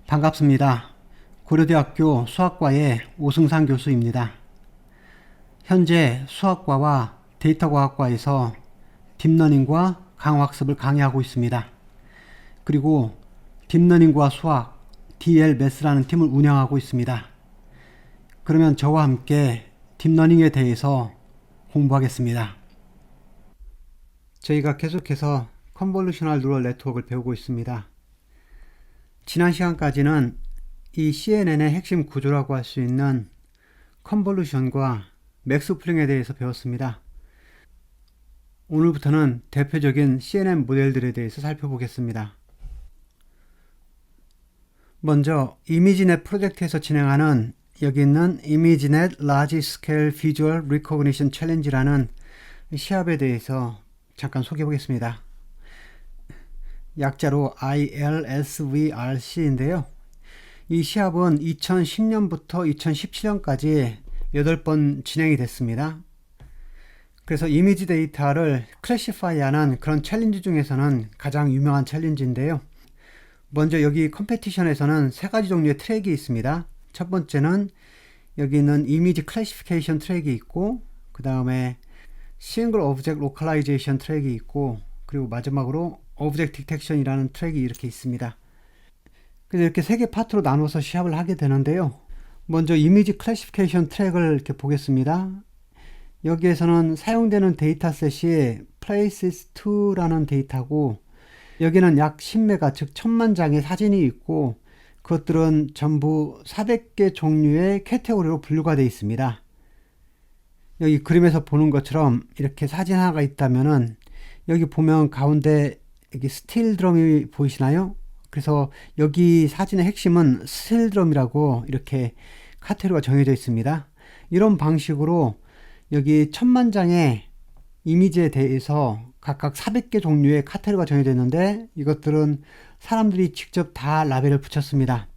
반갑습니다. 고려대학교 수학과의 오승상 교수입니다. 현재 수학과와 데이터과학과에서 딥러닝과 강화학습을 강의하고 있습니다. 그리고 딥러닝과 수학, DLMath라는 팀을 운영하고 있습니다. 그러면 저와 함께 딥러닝에 대해서 공부하겠습니다. 저희가 계속해서 컨볼루셔널 뉴럴 네트워크를 배우고 있습니다. 지난 시간까지는 이 CNN의 핵심 구조라고 할 수 있는 컨볼루션과 맥스플링에 대해서 배웠습니다. 오늘부터는 대표적인 CNN 모델들에 대해서 살펴보겠습니다. 먼저 이미지넷 프로젝트에서 진행하는 여기 있는 이미지넷 Large Scale Visual Recognition Challenge라는 시합에 대해서 잠깐 소개해 보겠습니다. 약자로 ILSVRC인데요. 이 시합은 2010년부터 2017년까지 8번 진행이 됐습니다. 그래서 이미지 데이터를 클래시파이하는 그런 챌린지 중에서는 가장 유명한 챌린지인데요. 먼저 여기 컴페티션에서는 3가지 종류의 트랙이 있습니다. 첫 번째는 여기 있는 이미지 클래시피케이션 트랙이 있고, 그 다음에 싱글 오브젝트 로컬라이제이션 트랙이 있고, 그리고 마지막으로 오브젝트 디텍션이라는 트랙이 이렇게 있습니다. 그래서 이렇게 3개 파트로 나눠서 시합을 하게 되는데요. 먼저 이미지 클래시피케이션 트랙을 이렇게 보겠습니다. 여기에서는 사용되는 데이터셋이 places2라는 데이터고, 여기는 약 10메가, 즉 1000만 장의 사진이 있고, 그것들은 전부 400개 종류의 카테고리로 분류가 되어 있습니다. 여기 그림에서 보는 것처럼 이렇게 사진 하나가 있다면은 여기 보면 가운데 여기 스틸 드럼이 보이시나요? 그래서 여기 사진의 핵심은 스틸 드럼이라고 이렇게 카테고리가 정해져 있습니다. 이런 방식으로 여기 1000만 장의 이미지에 대해서 각각 400개 종류의 카테고리가 정해져 있는데, 이것들은 사람들이 직접 다 라벨을 붙였습니다.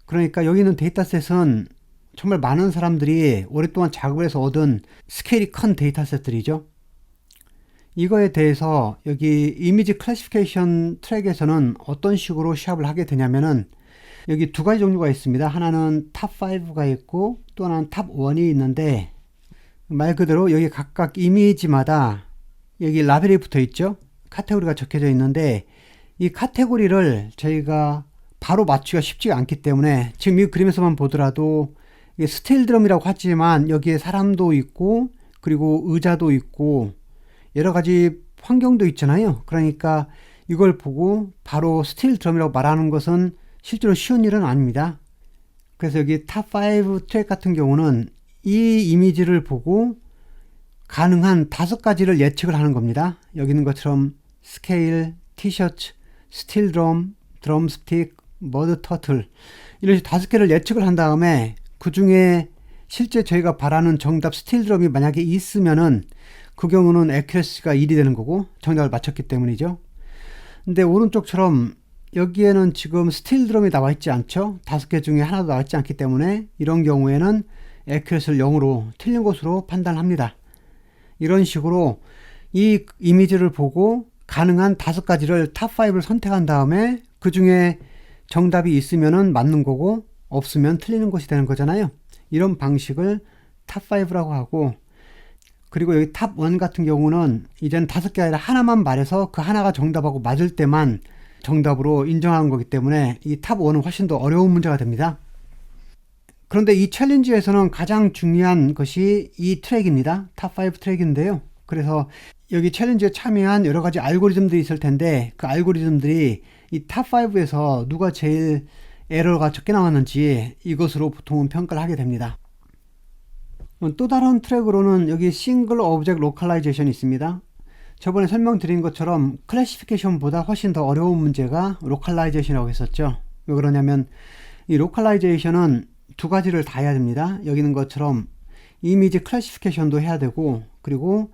그러니까 여기 있는 데이터셋은 정말 많은 사람들이 오랫동안 작업을 해서 얻은 스케일이 큰 데이터셋들이죠. 이거에 대해서 여기 이미지 클래시피케이션 트랙에서는 어떤 식으로 시합을 하게 되냐면은, 여기 2가지 종류가 있습니다. 하나는 탑5가 있고 또 하나는 탑1이 있는데, 말 그대로 여기 각각 이미지마다 여기 라벨이 붙어 있죠. 카테고리가 적혀져 있는데, 이 카테고리를 저희가 바로 맞추기가 쉽지가 않기 때문에, 지금 이 그림에서만 보더라도 이게 스틸 드럼이라고 하지만 여기에 사람도 있고 그리고 의자도 있고 여러 가지 환경도 있잖아요. 그러니까 이걸 보고 바로 스틸 드럼이라고 말하는 것은 실제로 쉬운 일은 아닙니다. 그래서 여기 탑5 트랙 같은 경우는 이 이미지를 보고 가능한 5가지를 예측을 하는 겁니다. 여기 있는 것처럼 스케일, 티셔츠, 스틸 드럼, 드럼 스틱, 머드 터틀, 이런 5개를 예측을 한 다음에 그 중에 실제 저희가 바라는 정답 스틸 드럼이 만약에 있으면은 그 경우는 애큐러시가 1이 되는 거고, 정답을 맞췄기 때문이죠. 근데 오른쪽처럼 여기에는 지금 스틸 드럼이 나와 있지 않죠. 5개 중에 하나도 나와 있지 않기 때문에 이런 경우에는 애큐러시를 0으로 틀린 것으로 판단합니다. 이런 식으로 이 이미지를 보고 가능한 5가지를 탑5를 선택한 다음에 그 중에 정답이 있으면은 맞는 거고 없으면 틀리는 것이 되는 거잖아요. 이런 방식을 탑5라고 하고, 그리고 여기 탑1 같은 경우는 이제는 5개 아니라 하나만 말해서 그 하나가 정답하고 맞을 때만 정답으로 인정하는 거기 때문에 이 탑1은 훨씬 더 어려운 문제가 됩니다. 그런데 이 챌린지에서는 가장 중요한 것이 이 트랙입니다. 탑5 트랙인데요. 그래서 여기 챌린지에 참여한 여러 가지 알고리즘들이 있을 텐데, 그 알고리즘들이 이 탑5에서 누가 제일 에러가 적게 나왔는지 이것으로 보통은 평가를 하게 됩니다. 또 다른 트랙으로는 여기 싱글 오브젝트 로컬라이제이션이 있습니다. 저번에 설명드린 것처럼 클래시피케이션보다 훨씬 더 어려운 문제가 로컬라이제이션이라고 했었죠. 왜 그러냐면 이 로컬라이제이션은 2가지를 다 해야 됩니다. 여기 있는 것처럼 이미지 클래시피케이션도 해야 되고, 그리고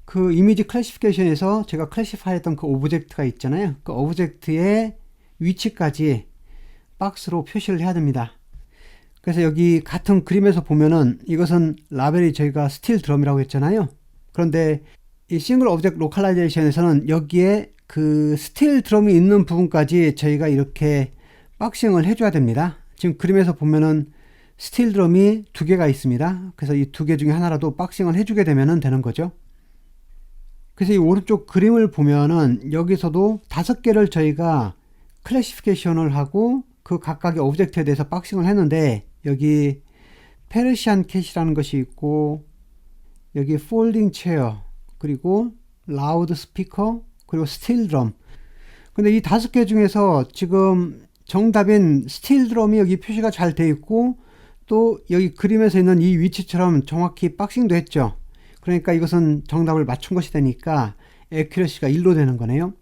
그 이미지 클래시피케이션에서 제가 클래시파이 했던 그 오브젝트가 있잖아요. 그 오브젝트의 위치까지 박스로 표시를 해야 됩니다. 그래서 여기 같은 그림에서 보면은 이것은 라벨이 저희가 스틸 드럼이라고 했잖아요. 그런데 이 싱글 오브젝트 로컬라이제이션에서는 여기에 그 스틸 드럼이 있는 부분까지 저희가 이렇게 박싱을 해줘야 됩니다. 지금 그림에서 보면은 스틸 드럼이 두 개가 있습니다. 그래서 이 두 개 중에 하나라도 박싱을 해주게 되면 되는 거죠. 그래서 이 오른쪽 그림을 보면은 여기서도 5개를 저희가 클래시피케이션을 하고 그 각각의 오브젝트에 대해서 박싱을 했는데, 여기 페르시안 캣이라는 것이 있고, 여기 폴딩 체어, 그리고 라우드 스피커, 그리고 스틸 드럼. 근데 이 5개 중에서 지금 정답인 스틸 드럼이 여기 표시가 잘 되어 있고, 또 여기 그림에서 있는 이 위치처럼 정확히 박싱도 했죠. 그러니까 이것은 정답을 맞춘 것이 되니까 애큐러시가 1로 되는 거네요.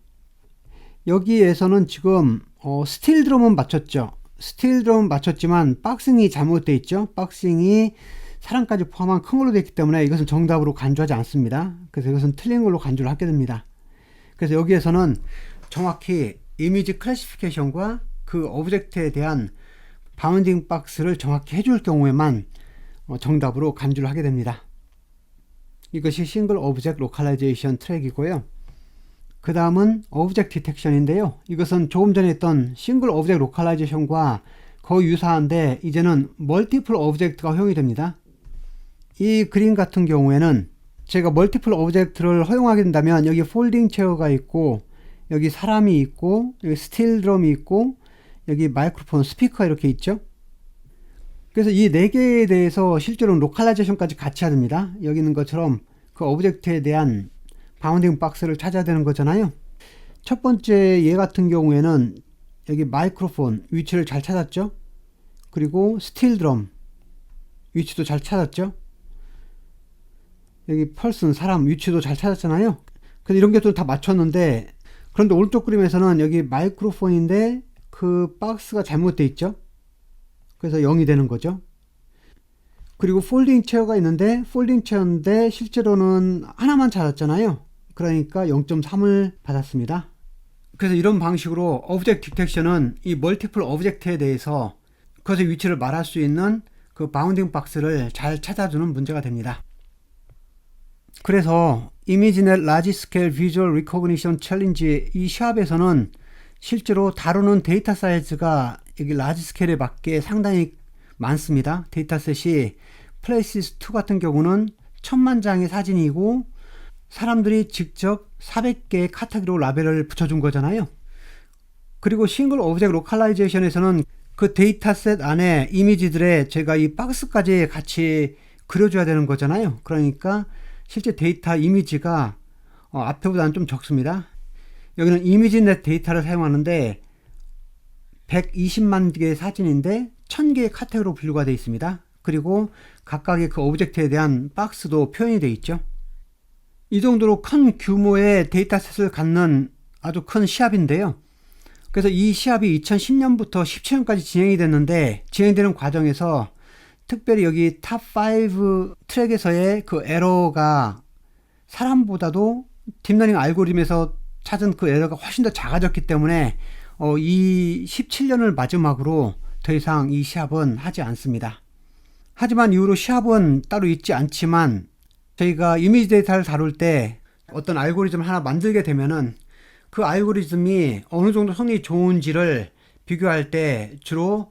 여기에서는 지금 스틸 드럼은 맞췄죠. 스틸 드럼은 맞췄지만 박싱이 잘못되어 있죠. 박싱이 사람까지 포함한 큰 걸로 되어 있기 때문에 이것은 정답으로 간주하지 않습니다. 그래서 이것은 틀린 걸로 간주를 하게 됩니다. 그래서 여기에서는 정확히 이미지 클래시피케이션과 그 오브젝트에 대한 바운딩 박스를 정확히 해줄 경우에만 정답으로 간주를 하게 됩니다. 이것이 싱글 오브젝트 로컬라이제이션 트랙이고요. 그 다음은 오브젝트 디텍션인데요. 이것은 조금 전에 했던 싱글 오브젝트 로컬라이제이션과 거의 유사한데 이제는 멀티플 오브젝트가 허용이 됩니다. 이 그림 같은 경우에는 제가 멀티플 오브젝트를 허용하게 된다면 여기 폴딩 체어가 있고, 여기 사람이 있고, 여기 스틸 드럼이 있고, 여기 마이크로폰, 스피커 이렇게 있죠. 그래서 이 4개에 대해서 실제로는 로컬라이제이션까지 같이 해야 됩니다. 여기 있는 것처럼 그 오브젝트에 대한 바운딩 박스를 찾아야 되는 거잖아요. 첫 번째 얘 같은 경우에는 여기 마이크로폰 위치를 잘 찾았죠. 그리고 스틸 드럼 위치도 잘 찾았죠. 여기 펄슨 사람 위치도 잘 찾았잖아요. 그래서 이런 게 또 다 맞췄는데, 그런데 오른쪽 그림에서는 여기 마이크로폰인데 그 박스가 잘못되어 있죠. 그래서 0이 되는 거죠. 그리고 폴딩 체어가 있는데 폴딩 체어인데 실제로는 하나만 찾았잖아요. 그러니까 0.3을 받았습니다. 그래서 이런 방식으로 오브젝트 디텍션은 이 멀티플 오브젝트에 대해서 그것의 위치를 말할 수 있는 그 바운딩 박스를 잘 찾아주는 문제가 됩니다. 그래서 이미지넷 라지 스케일 비주얼 리코그니션 챌린지 이 시합에서는 실제로 다루는 데이터 사이즈가 여기 라지 스케일에 맞게 상당히 많습니다. 데이터셋이 플레이시스2 같은 경우는 1000만 장의 사진이고 사람들이 직접 400개의 카테고리로 라벨을 붙여준 거잖아요. 그리고 싱글 오브젝트 로컬라이제이션에서는 그 데이터셋 안에 이미지들의 제가 이 박스까지 같이 그려줘야 되는 거잖아요. 그러니까 실제 데이터 이미지가 앞에보다는 좀 적습니다. 여기는 이미지넷 데이터를 사용하는데 120만 개의 사진인데 1000개의 카테고리로 분류가 되어 있습니다. 그리고 각각의 그 오브젝트에 대한 박스도 표현이 되어 있죠. 이 정도로 큰 규모의 데이터셋을 갖는 아주 큰 시합인데요. 그래서 이 시합이 2010년부터 17년까지 진행이 됐는데, 진행되는 과정에서 특별히 여기 탑5 트랙에서의 그 에러가 사람보다도 딥러닝 알고리즘에서 찾은 그 에러가 훨씬 더 작아졌기 때문에 이 17년을 마지막으로 더 이상 이 시합은 하지 않습니다. 하지만 이후로 시합은 따로 있지 않지만 저희가 이미지 데이터를 다룰 때 어떤 알고리즘을 하나 만들게 되면은 그 알고리즘이 어느 정도 성능이 좋은지를 비교할 때 주로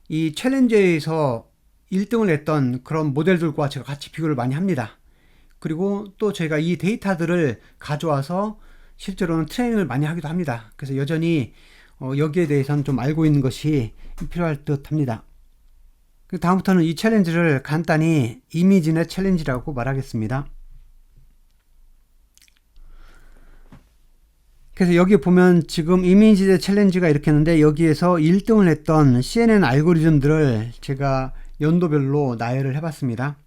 이 챌린저에서 1등을 했던 그런 모델들과 제가 같이 비교를 많이 합니다. 그리고 또 저희가 이 데이터들을 가져와서 실제로는 트레이닝을 많이 하기도 합니다. 그래서 여전히 여기에 대해서는 좀 알고 있는 것이 필요할 듯 합니다. 다음부터는 이 챌린지를 간단히 이미지넷 챌린지라고 말하겠습니다. 그래서 여기 보면 지금 이미지넷 챌린지가 이렇게 있는데, 여기에서 1등을 했던 CNN 알고리즘들을 제가 연도별로 나열을 해봤습니다.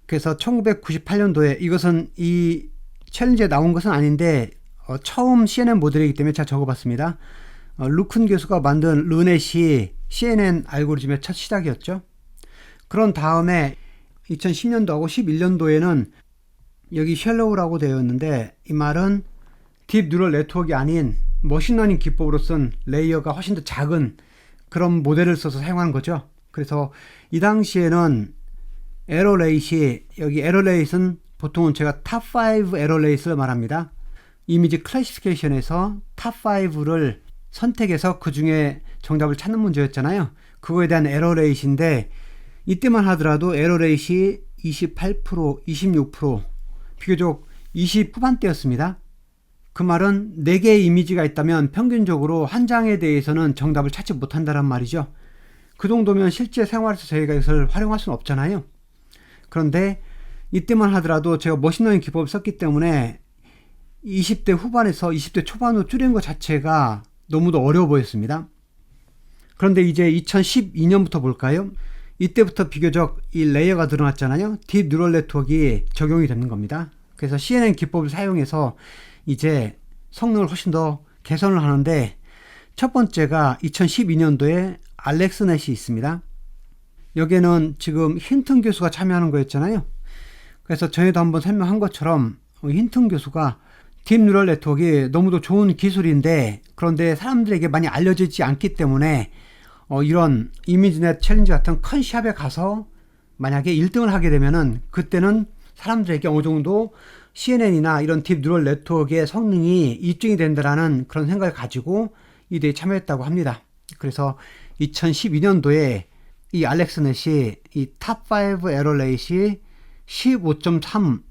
그래서 1998년도에 이것은 이 챌린지에 나온 것은 아닌데 처음 CNN 모델이기 때문에 제가 적어봤습니다. 루큰 교수가 만든 르넷이 CNN 알고리즘의 첫 시작이었죠. 그런 다음에 2010년도하고 11년도에는 여기 쉘로우라고 되어 있는데, 이 말은 딥 뉴럴 네트워크가 아닌 머신러닝 기법으로 쓴 레이어가 훨씬 더 작은 그런 모델을 써서 사용하는 거죠. 그래서 이 당시에는 에러 레이시, 여기 에러 레이스는 보통은 제가 탑5 에러 레이스를 말합니다. 이미지 클래시피케이션에서 탑5를 선택해서 그 중에 정답을 찾는 문제였잖아요. 그거에 대한 에러 레이트인데 이때만 하더라도 에러 레이트이 28%, 26%, 비교적 20 후반대였습니다. 그 말은 4개의 이미지가 있다면 평균적으로 한 장에 대해서는 정답을 찾지 못한다는 말이죠. 그 정도면 실제 생활에서 저희가 이것을 활용할 수는 없잖아요. 그런데 이때만 하더라도 제가 머신러닝 기법을 썼기 때문에 20대 후반에서 20대 초반으로 줄인 것 자체가 너무도 어려워 보였습니다. 그런데 이제 2012년부터 볼까요? 이때부터 비교적 이 레이어가 늘어났잖아요. 딥 뉴럴 네트워크가 적용이 되는 겁니다. 그래서 CNN 기법을 사용해서 이제 성능을 훨씬 더 개선을 하는데 첫 번째가 2012년도에 알렉스넷이 있습니다. 여기에는 지금 힌튼 교수가 참여하는 거였잖아요. 그래서 전에도 한번 설명한 것처럼 힌튼 교수가 딥 뉴럴 네트워크가 너무도 좋은 기술인데 그런데 사람들에게 많이 알려지지 않기 때문에 이런 이미지넷 챌린지 같은 큰 시합에 가서 만약에 1등을 하게 되면은 그때는 사람들에게 어느 정도 CNN이나 이런 딥 뉴럴 네트워크의 성능이 입증이 된다라는 그런 생각을 가지고 이 대회에 참여했다고 합니다. 그래서 2012년도에 이 알렉스넷이 이 탑5 에러 레이트이 15.3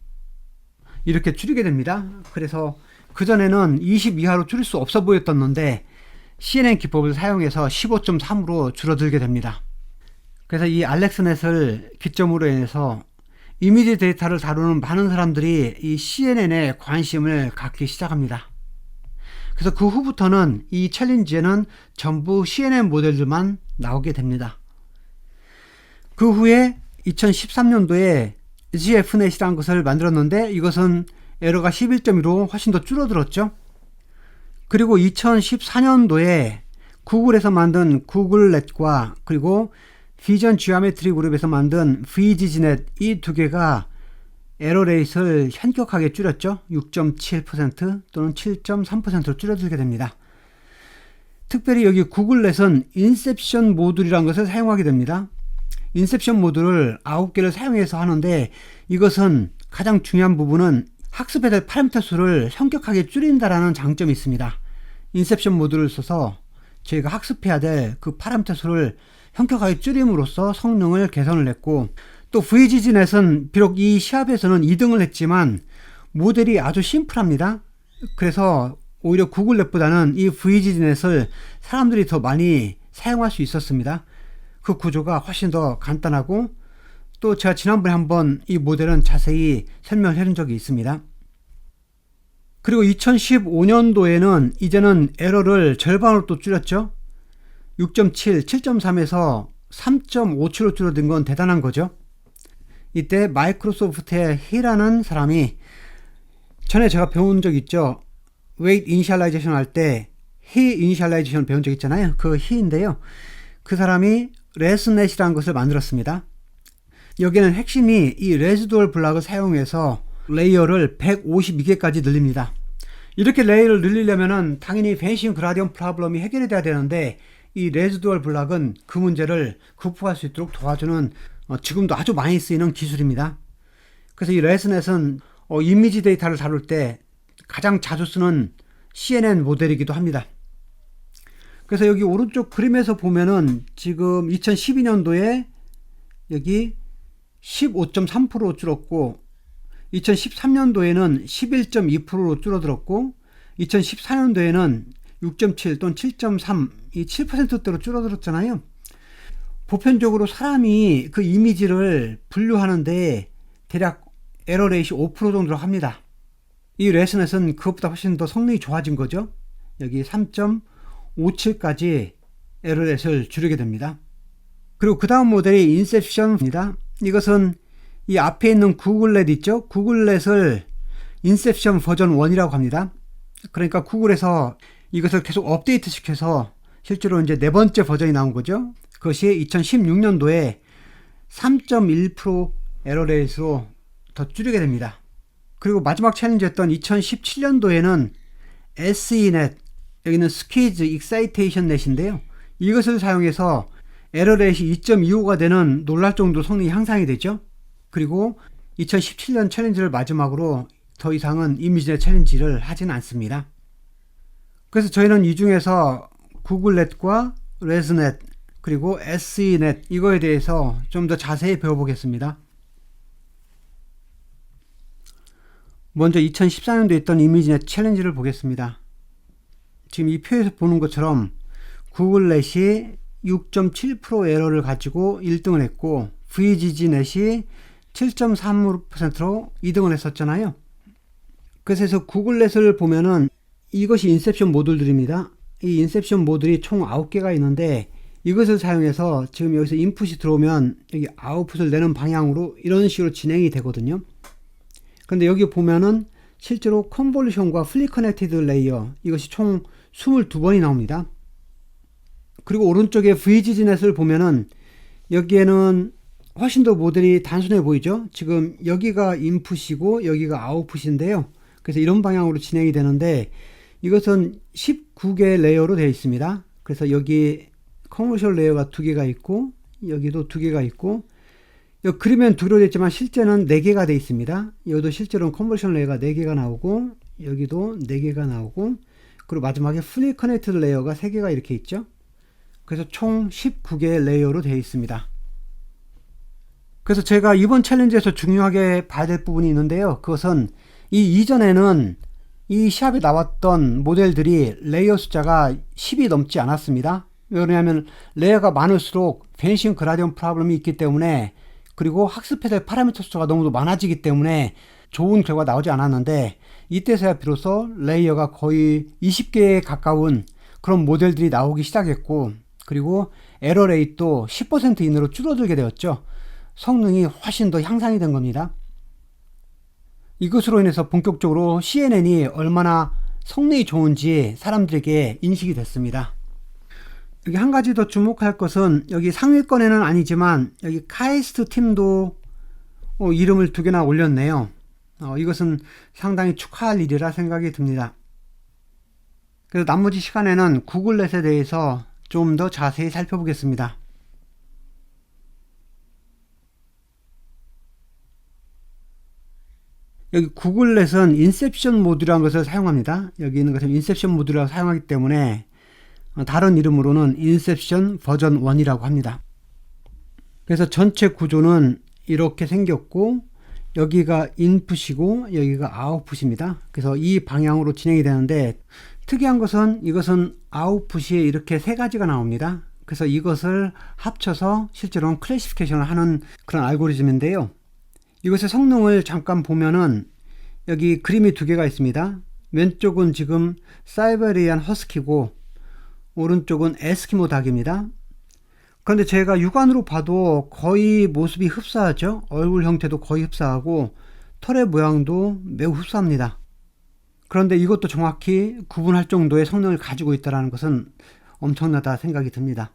이렇게 줄이게 됩니다. 그래서 그전에는 20 이하로 줄일 수 없어 보였었는데 CNN 기법을 사용해서 15.3으로 줄어들게 됩니다. 그래서 이 알렉스넷을 기점으로 인해서 이미지 데이터를 다루는 많은 사람들이 이 CNN에 관심을 갖기 시작합니다. 그래서 그 후부터는 이 챌린지에는 전부 CNN 모델들만 나오게 됩니다. 그 후에 2013년도에 GFNet이라는 것을 만들었는데 이것은 에러가 11.2로 훨씬 더 줄어들었죠. 그리고 2014년도에 구글에서 만든 구글넷과 그리고 비전 지오메트리 그룹에서 만든 VGGnet 이 두 개가 에러 레이트를 현격하게 줄였죠. 6.7% 또는 7.3%로 줄어들게 됩니다. 특별히 여기 구글넷은 인셉션 모듈이라는 것을 사용하게 됩니다. 인셉션 모듈을 9개를 사용해서 하는데 이것은 가장 중요한 부분은 학습해야 될 파라미터 수를 현격하게 줄인다라는 장점이 있습니다. 인셉션 모듈을 써서 저희가 학습해야 될 그 파라미터 수를 현격하게 줄임으로써 성능을 개선을 했고 또 VGG넷은 비록 이 시합에서는 2등을 했지만 모델이 아주 심플합니다. 그래서 오히려 구글넷보다는 이 VGG넷을 사람들이 더 많이 사용할 수 있었습니다. 그 구조가 훨씬 더 간단하고 또 제가 지난번에 한번 이 모델은 자세히 설명을 해준 적이 있습니다. 그리고 2015년도에는 이제는 에러를 절반으로 또 줄였죠. 6.7, 7.3에서 3.57로 줄어든 건 대단한 거죠. 이때 마이크로소프트의 히라는 사람이 전에 제가 배운 적 있죠. 웨이트 이니셜라이제이션 할 때 히 이니셜라이제이션 배운 적 있잖아요. 그 히인데요. 그 사람이 레스넷이라는 것을 만들었습니다. 여기는 핵심이 이 레지두얼 블락을 사용해서 레이어를 152개까지 늘립니다. 이렇게 레이어를 늘리려면은 당연히 베니싱 그라디언 프로블럼이 해결이 돼야 되는데 이 레지두얼 블락은 그 문제를 극복할 수 있도록 도와주는 지금도 아주 많이 쓰이는 기술입니다. 그래서 이 레스넷은 이미지 데이터를 다룰 때 가장 자주 쓰는 CNN 모델이기도 합니다. 그래서 여기 오른쪽 그림에서 보면은 지금 2012년도에 여기 15.3% 줄었고 2013년도에는 11.2%로 줄어들었고 2014년도에는 6.7 또는 7.3 이 7%대로 줄어들었잖아요. 보편적으로 사람이 그 이미지를 분류하는데 대략 에러 레이시 5% 정도로 합니다. 이 레스넷은 그것보다 훨씬 더 성능이 좋아진 거죠. 여기 3.57까지 에러 레이시를 줄이게 됩니다. 그리고 그 다음 모델이 인셉션입니다. 이것은 이 앞에 있는 구글넷 있죠? 구글넷을 인셉션 버전 1이라고 합니다. 그러니까 구글에서 이것을 계속 업데이트 시켜서 실제로 이제 4번째 버전이 나온 거죠. 그것이 2016년도에 3.1% 에러 레이트로 더 줄이게 됩니다. 그리고 마지막 챌린지였던 2017년도에는 SEnet, 여기는 스퀴즈 익사이테이션 넷인데요. 이것을 사용해서 에러 레이트 2.25가 되는 놀랄 정도로 성능이 향상이 되죠. 그리고 2017년 챌린지를 마지막으로 더 이상은 이미지넷 챌린지를 하지는 않습니다. 그래서 저희는 이 중에서 구글넷과 ResNet, 그리고 SENet 이거에 대해서 좀 더 자세히 배워보겠습니다. 먼저 2014년도에 있던 이미지넷 챌린지를 보겠습니다. 지금 이 표에서 보는 것처럼 구글넷이 6.7% 에러를 가지고 1등을 했고 VGG넷이 7.35%로 2등을 했었잖아요. 그래서 구글넷을 보면은 이것이 인셉션 모듈들입니다. 이 인셉션 모듈이 총 9개가 있는데 이것을 사용해서 지금 여기서 인풋이 들어오면 여기 아웃풋을 내는 방향으로 이런 식으로 진행이 되거든요. 근데 여기 보면은 실제로 컨볼루션과 플리 커넥티드 레이어 이것이 총 22번이 나옵니다. 그리고 오른쪽에 VGG넷을 보면은 여기에는 훨씬 더 모델이 단순해 보이죠. 지금 여기가 인풋이고 여기가 아웃풋인데요. 그래서 이런 방향으로 진행이 되는데 이것은 19개 레이어로 되어 있습니다. 그래서 여기 커머셜 레이어가 2개가 있고 여기도 2개가 있고 여기 그림엔 2개로 되어 있지만 실제는 4개가 되어 있습니다. 여기도 실제로는 커머셜 레이어가 4개가 나오고 여기도 4개가 나오고 그리고 마지막에 플리 커넥티드 레이어가 3개가 이렇게 있죠. 그래서 총 19개 레이어로 되어 있습니다. 그래서 제가 이번 챌린지에서 중요하게 봐야 될 부분이 있는데요. 그것은 이 이전에는 이 시합에 나왔던 모델들이 레이어 숫자가 10이 넘지 않았습니다. 왜냐하면 레이어가 많을수록 베니싱 그라디언 프로블럼이 있기 때문에 그리고 학습해야 될 파라미터 숫자가 너무 많아지기 때문에 좋은 결과가 나오지 않았는데 이때서야 비로소 레이어가 거의 20개에 가까운 그런 모델들이 나오기 시작했고 그리고 에러 레이트도 10% 이내로 줄어들게 되었죠. 성능이 훨씬 더 향상이 된 겁니다. 이것으로 인해서 본격적으로 CNN이 얼마나 성능이 좋은지 사람들에게 인식이 됐습니다. 여기 한 가지 더 주목할 것은 여기 상위권에는 아니지만 여기 카이스트 팀도 이름을 2개나 올렸네요. 이것은 상당히 축하할 일이라 생각이 듭니다. 그래서 나머지 시간에는 구글넷에 대해서 좀 더 자세히 살펴보겠습니다. 여기 구글넷은 인셉션 모드라는 것을 사용합니다. 여기 있는 것은 인셉션 모드라고 사용하기 때문에 다른 이름으로는 인셉션 버전 1이라고 합니다. 그래서 전체 구조는 이렇게 생겼고 여기가 인풋이고 여기가 아웃풋입니다. 그래서 이 방향으로 진행이 되는데 특이한 것은 이것은 아웃풋이 이렇게 3가지가 나옵니다. 그래서 이것을 합쳐서 실제로는 클래시피케이션을 하는 그런 알고리즘인데요. 이것의 성능을 잠깐 보면은 여기 그림이 2개가 있습니다. 왼쪽은 지금 사이베리안 허스키고 오른쪽은 에스키모 닭입니다. 그런데 제가 육안으로 봐도 거의 모습이 흡사하죠. 얼굴 형태도 거의 흡사하고 털의 모양도 매우 흡사합니다. 그런데 이것도 정확히 구분할 정도의 성능을 가지고 있다는 것은 엄청나다 생각이 듭니다.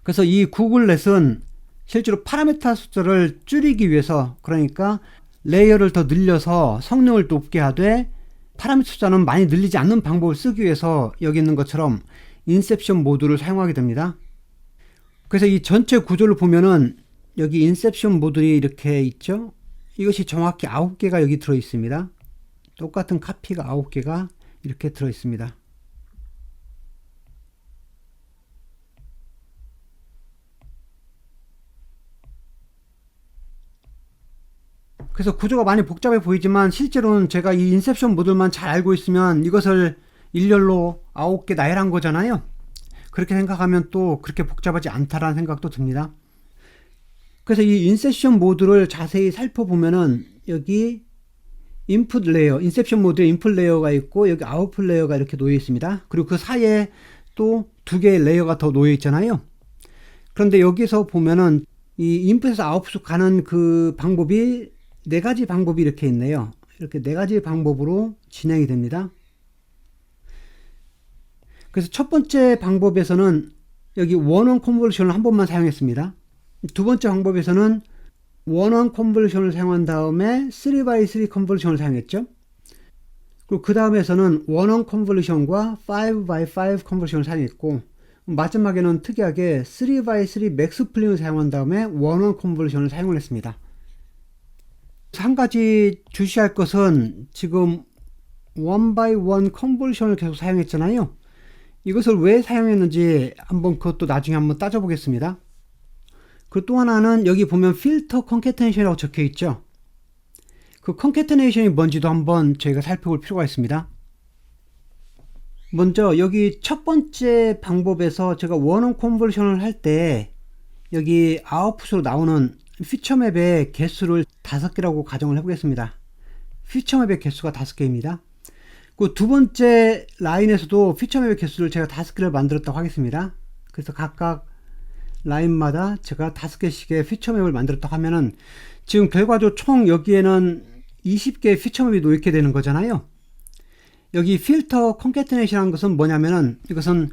그래서 이 구글넷은 실제로 파라미터 숫자를 줄이기 위해서 그러니까 레이어를 더 늘려서 성능을 높게 하되 파라미터 숫자는 많이 늘리지 않는 방법을 쓰기 위해서 여기 있는 것처럼 인셉션 모듈을 사용하게 됩니다. 그래서 이 전체 구조를 보면은 여기 인셉션 모듈이 이렇게 있죠. 이것이 정확히 9개가 여기 들어 있습니다. 똑같은 카피가 9개가 이렇게 들어 있습니다. 그래서 구조가 많이 복잡해 보이지만 실제로는 제가 이 인셉션 모듈만 잘 알고 있으면 이것을 일렬로 9개 나열한 거잖아요. 그렇게 생각하면 또 그렇게 복잡하지 않다라는 생각도 듭니다. 그래서 이 인셉션 모듈을 자세히 살펴보면은 여기 인풋 레이어, 인셉션 모드에 인풋 레이어가 있고 여기 아웃풋 레이어가 이렇게 놓여 있습니다. 그리고 그 사이에 또 2개의 레이어가 더 놓여 있잖아요. 그런데 여기서 보면은 이 인풋에서 아웃풋 가는 그 방법이 4가지 방법이 이렇게 있네요. 이렇게 4가지 방법으로 진행이 됩니다. 그래서 첫 번째 방법에서는 여기 원원 컨볼루션을 한 번만 사용했습니다. 두 번째 방법에서는 원원 컨볼루션을 사용한 다음에 3x3 컨볼루션을 사용했죠. 그리고 그 다음에서는 원원 컨볼루션과 5x5 컨볼루션을 사용했고 마지막에는 특이하게 3x3 맥스 플링을 사용한 다음에 원원 컨볼루션을 사용을 했습니다. 한 가지 주시할 것은 지금 1x1 컨볼루션을 계속 사용했잖아요. 이것을 왜 사용했는지 한번 그것도 나중에 한번 따져보겠습니다. 그리고 또 하나는 여기 보면 필터 컨캐테네이션이라고 적혀 있죠. 그 컨캐테네이션이 뭔지도 한번 저희가 살펴볼 필요가 있습니다. 먼저 여기 첫 번째 방법에서 제가 원원 컨버전을 할 때 여기 아웃풋으로 나오는 피처맵의 개수를 5개라고 가정을 해보겠습니다. 피처맵의 개수가 5개입니다. 그 두 번째 라인에서도 피처맵의 개수를 제가 5개를 만들었다고 하겠습니다. 그래서 각각 라인마다 제가 5개씩의 피처맵을 만들었다고 하면은 지금 결과적으로 총 여기에는 20개의 피처맵이 놓이게 되는 거잖아요. 여기 필터 컨캐테네이션이라는 것은 뭐냐면은 이것은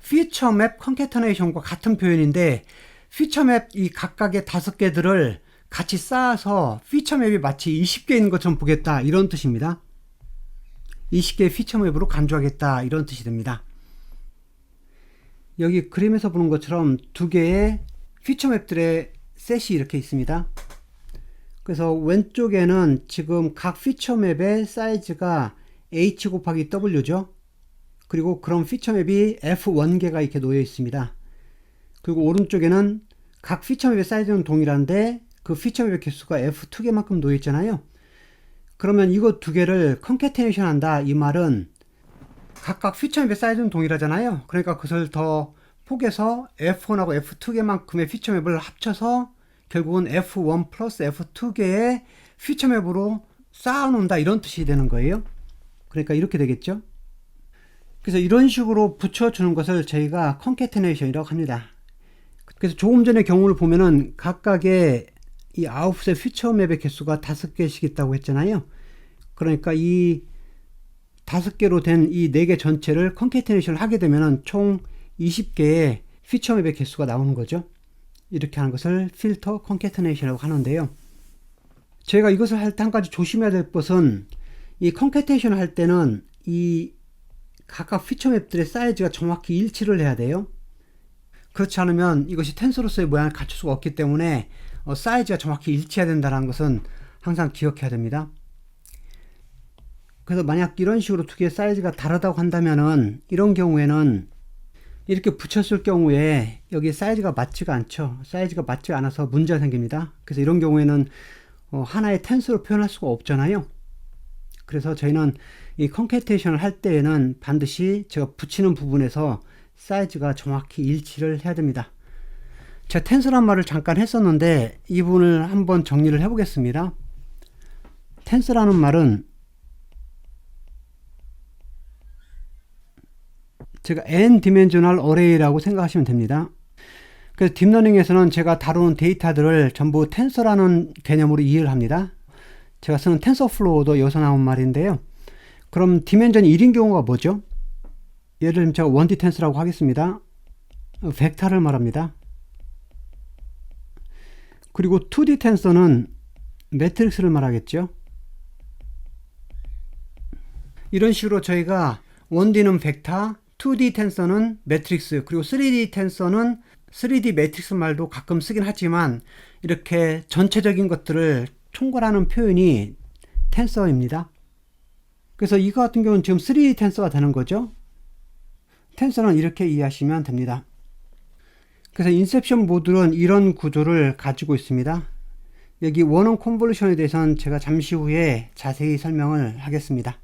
피처맵 컨캐테네이션과 같은 표현인데 피처맵 이 각각의 5개들을 같이 쌓아서 피처맵이 마치 20개인 것처럼 보겠다 이런 뜻입니다. 20개의 피처맵으로 간주하겠다 이런 뜻이 됩니다. 여기 그림에서 보는 것처럼 2개의 피처맵들의 셋이 이렇게 있습니다. 그래서 왼쪽에는 지금 각 피처맵의 사이즈가 H 곱하기 W죠. 그리고 그런 피처맵이 F1개가 이렇게 놓여 있습니다. 그리고 오른쪽에는 각 피처맵의 사이즈는 동일한데 그 피처맵의 개수가 F2개만큼 놓여 있잖아요. 그러면 이거 2개를 컨캐테네이션 한다 이 말은 각각 피처맵의 사이즈는 동일하잖아요. 그러니까 그것을 더 포개서 F1하고 F2개만큼의 피처맵을 합쳐서 결국은 F1 플러스 F2개의 피처맵으로 쌓아놓는다 이런 뜻이 되는 거예요. 그러니까 이렇게 되겠죠. 그래서 이런 식으로 붙여주는 것을 저희가 컨캐테네이션이라고 합니다. 그래서 조금 전의 경우를 보면은 각각의 이 아웃풋의 피처맵의 개수가 5개씩 있다고 했잖아요. 그러니까 이 5개로 된 이 4개 전체를 컨캐테네이션을 하게 되면은 총 20개의 피처맵의 개수가 나오는 거죠. 이렇게 하는 것을 필터 컨캐테네이션이라고 하는데요. 제가 이것을 할 때 한 가지 조심해야 될 것은 이 컨캐테네이션을 할 때는 이 각각 피처맵들의 사이즈가 정확히 일치를 해야 돼요. 그렇지 않으면 이것이 텐서로서의 모양을 갖출 수가 없기 때문에 사이즈가 정확히 일치해야 된다는 것은 항상 기억해야 됩니다. 그래서 만약 이런 식으로 2개의 사이즈가 다르다고 한다면은 이런 경우에는 이렇게 붙였을 경우에 여기 사이즈가 맞지가 않죠. 사이즈가 맞지 않아서 문제가 생깁니다. 그래서 이런 경우에는 하나의 텐서로 표현할 수가 없잖아요. 그래서 저희는 이 컨캐테네이션을 할 때에는 반드시 제가 붙이는 부분에서 사이즈가 정확히 일치를 해야 됩니다. 제가 텐서란 말을 잠깐 했었는데 이 부분을 한번 정리를 해보겠습니다. 텐서라는 말은 제가 n-dimensional array라고 생각하시면 됩니다. 그래서 딥러닝에서는 제가 다루는 데이터들을 전부 텐서라는 개념으로 이해를 합니다. 제가 쓰는 텐서플로우도 여기서 나온 말인데요. 그럼 디멘전이 1인 경우가 뭐죠? 예를 들면 제가 1D 텐서라고 하겠습니다. 벡터를 말합니다. 그리고 2D 텐서는 매트릭스를 말하겠죠. 이런 식으로 저희가 1D는 벡터, 2D 텐서는 매트릭스, 그리고 3D 텐서는 3D 매트릭스 말도 가끔 쓰긴 하지만 이렇게 전체적인 것들을 총괄하는 표현이 텐서입니다. 그래서 이거 같은 경우는 지금 3D 텐서가 되는 거죠. 텐서는 이렇게 이해하시면 됩니다. 그래서 인셉션 모듈은 이런 구조를 가지고 있습니다. 여기 원원 컨볼루션에 대해서는 제가 잠시 후에 자세히 설명을 하겠습니다.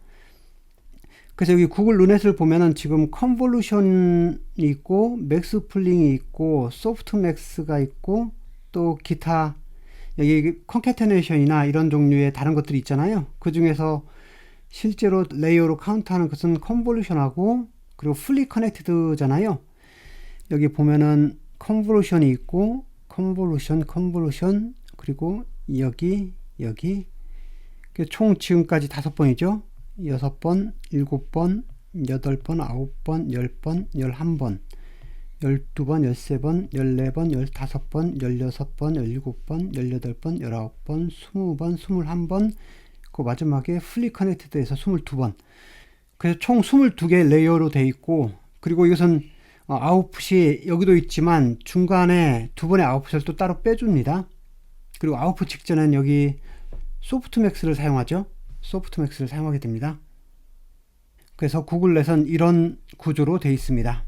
그래서 여기 구글 루넷을 보면은 지금 컨볼루션이 있고 맥스플링이 있고 소프트맥스가 있고 또 기타 여기 컨캐테네이션이나 이런 종류의 다른 것들이 있잖아요. 그 중에서 실제로 레이어로 카운트하는 것은 컨볼루션하고 그리고 풀리 커넥티드잖아요. 여기 보면은 컨볼루션이 있고 컨볼루션 그리고 여기 총 지금까지 5번이죠. 6번, 7번, 8번, 9번, 10번, 11번, 12번, 13번, 14번, 15번, 16번, 17번, 18번, 19번, 20번, 21번, 그 마지막에 풀리 커넥티드에서 22번. 그래서 총 22개의 레이어로 되어 있고, 그리고 이것은 아웃풋이 여기도 있지만 중간에 2번의 아웃풋을 또 따로 빼줍니다. 그리고 아웃풋 직전엔 여기 소프트맥스를 사용하죠. 소프트맥스를 사용하게 됩니다. 그래서 구글넷은 이런 구조로 되어 있습니다.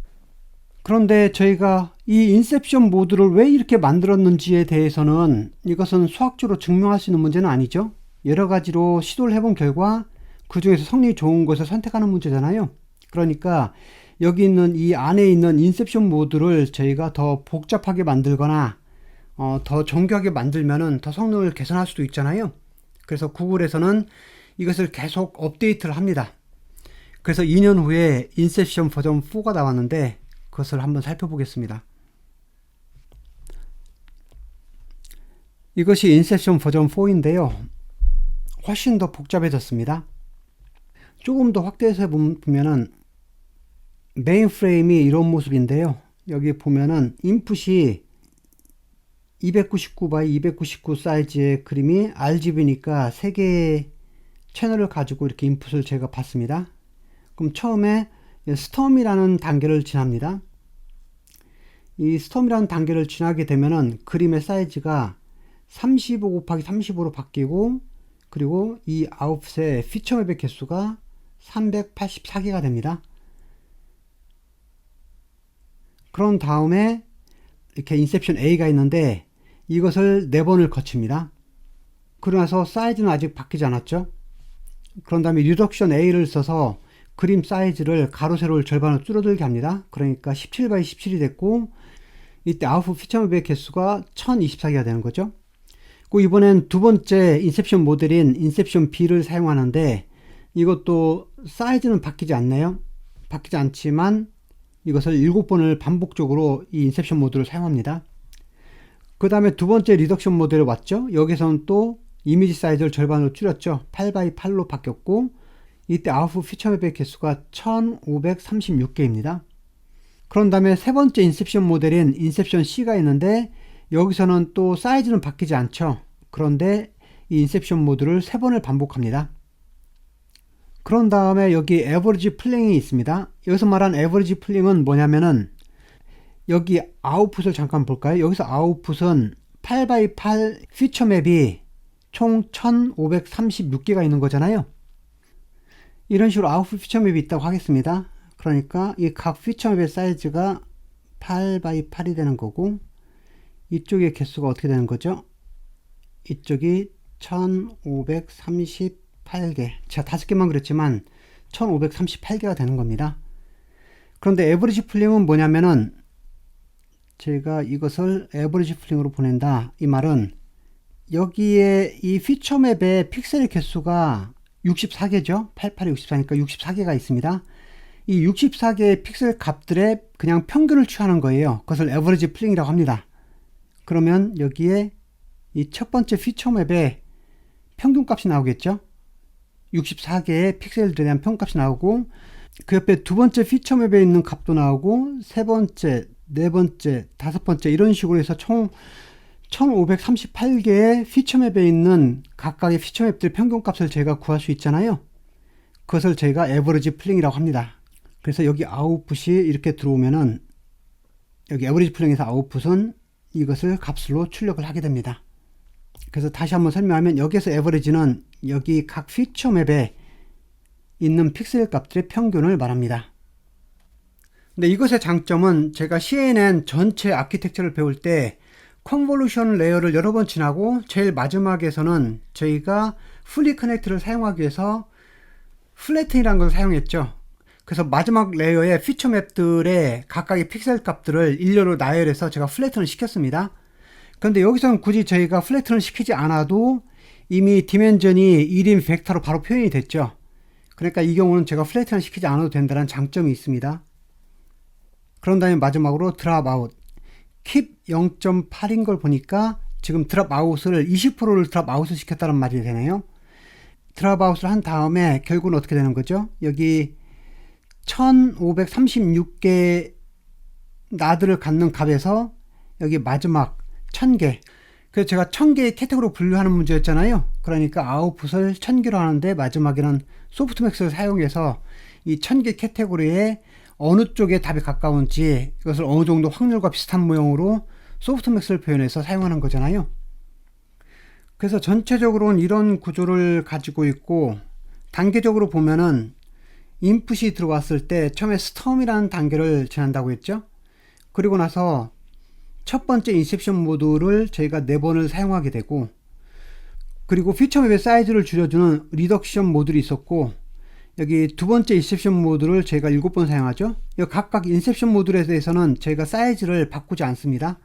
그런데 저희가 이 인셉션 모드를 왜 이렇게 만들었는지에 대해서는 이것은 수학적으로 증명할 수 있는 문제는 아니죠. 여러 가지로 시도를 해본 결과 그 중에서 성능이 좋은 것을 선택하는 문제잖아요. 그러니까 여기 있는 이 안에 있는 인셉션 모드를 저희가 더 복잡하게 만들거나 더 정교하게 만들면은 더 성능을 개선할 수도 있잖아요. 그래서 구글에서는 이것을 계속 업데이트를 합니다. 그래서 2년 후에 인셉션 버전 4가 나왔는데 그것을 한번 살펴보겠습니다. 이것이 인셉션 버전 4인데요. 훨씬 더 복잡해졌습니다. 조금 더 확대해서 보면은 메인 프레임이 이런 모습인데요. 여기 보면은 인풋이 299x299 사이즈의 그림이 RGB니까 3개의 채널을 가지고 이렇게 인풋을 제가 받습니다. 그럼 처음에 스톰이라는 단계를 지납니다. 이 스톰이라는 단계를 지나게 되면은 그림의 사이즈가 35 곱하기 35로 바뀌고, 그리고 이 아웃풋의 피처맵의 개수가 384개가 됩니다. 그런 다음에 이렇게 인셉션 A가 있는데 이것을 4번을 거칩니다. 그러면서 사이즈는 아직 바뀌지 않았죠. 그런 다음에 리덕션 A를 써서 그림 사이즈를 가로 세로를 절반으로 줄어들게 합니다. 그러니까 17x17이 됐고, 이때 아웃풋 피처맵의 개수가 1024개가 되는 거죠. 그 이번엔 두 번째 인셉션 모델인 인셉션 B를 사용하는데 이것도 사이즈는 바뀌지 않네요. 바뀌지 않지만 이것을 7번을 반복적으로 이 인셉션 모드를 사용합니다. 그 다음에 두 번째 리덕션 모델을 왔죠. 여기서는 또 이미지 사이즈를 절반으로 줄였죠. 8x8로 바뀌었고, 이때 아웃풋 피처맵의 개수가 1536개입니다. 그런 다음에 세 번째 인셉션 모델인 인셉션 C가 있는데 여기서는 또 사이즈는 바뀌지 않죠. 그런데 이 인셉션 모드를 3번을 반복합니다. 그런 다음에 여기 에버리지 플링이 있습니다. 여기서 말한 에버리지 플링은 뭐냐면은 여기 아웃풋을 잠깐 볼까요? 여기서 아웃풋은 8x8 피처맵이 총 1536개가 있는 거잖아요. 이런 식으로 아웃풋 피처맵이 있다고 하겠습니다. 그러니까 이 각 피처맵의 사이즈가 8x8이 되는 거고, 이쪽의 개수가 어떻게 되는 거죠? 이쪽이 1538개. 제가 5개만 그랬지만 1538개가 되는 겁니다. 그런데 에버리지 플링은 뭐냐면은 제가 이것을 에버리지 플링으로 보낸다. 이 말은 여기에 이 피처맵의 픽셀의 개수가 64개죠. 88이 64니까 64개가 있습니다. 이 64개의 픽셀 값들의 그냥 평균을 취하는 거예요. 그것을 에버리지 플링이라고 합니다. 그러면 여기에 이 첫 번째 피처맵의 평균값이 나오겠죠. 64개의 픽셀들에 대한 평균값이 나오고, 그 옆에 두 번째 피처맵에 있는 값도 나오고, 세 번째, 네 번째, 다섯 번째 이런 식으로 해서 총 1538개의 피처맵에 있는 각각의 피처맵들 평균값을 제가 구할 수 있잖아요. 그것을 제가 에버리지 플링이라고 합니다. 그래서 여기 아웃풋이 이렇게 들어오면은 여기 에버리지 플링에서 아웃풋은 이것을 값으로 출력을 하게 됩니다. 그래서 다시 한번 설명하면 여기에서 에버리지는 여기 각 피처맵에 있는 픽셀 값들의 평균을 말합니다. 근데 이것의 장점은 제가 CNN 전체 아키텍처를 배울 때 컨볼루션 레이어를 여러 번 지나고 제일 마지막에서는 저희가 풀리 커넥트를 사용하기 위해서 플래튼이라는 것을 사용했죠. 그래서 마지막 레이어의 피처 맵들의 각각의 픽셀 값들을 일렬로 나열해서 제가 플래튼을 시켰습니다. 그런데 여기서는 굳이 저희가 플래튼을 시키지 않아도 이미 디멘전이 1인 벡터로 바로 표현이 됐죠. 그러니까 이 경우는 제가 플래튼을 시키지 않아도 된다는 장점이 있습니다. 그런 다음에 마지막으로 드랍 아웃, 킵 0.8인 걸 보니까 지금 드랍 아웃을 20%를 드랍 아웃을 시켰다는 말이 되네요. 드랍 아웃을 한 다음에 결국은 어떻게 되는 거죠? 여기 1536개 나드를 갖는 값에서 여기 마지막 1000개, 그래서 제가 1000개의 캐테고리로 분류하는 문제였잖아요. 그러니까 아웃풋을 1000개로 하는데 마지막에는 소프트맥스를 사용해서 이 1000개 캐테고리에 어느 쪽에 답이 가까운지 이것을 어느 정도 확률과 비슷한 모형으로 소프트맥스를 표현해서 사용하는 거잖아요. 그래서 전체적으로는 이런 구조를 가지고 있고, 단계적으로 보면은 인풋이 들어왔을 때 처음에 스톰이라는 단계를 지난다고 했죠. 그리고 나서 첫 번째 인셉션 모드를 저희가 4번을 사용하게 되고, 그리고 피처맵의 사이즈를 줄여주는 리덕션 모듈이 있었고, 여기 두 번째 인셉션 모드를 저희가 7번 사용하죠. 여기 각각 인셉션 모듈에 대해서는 저희가 사이즈를 바꾸지 않습니다.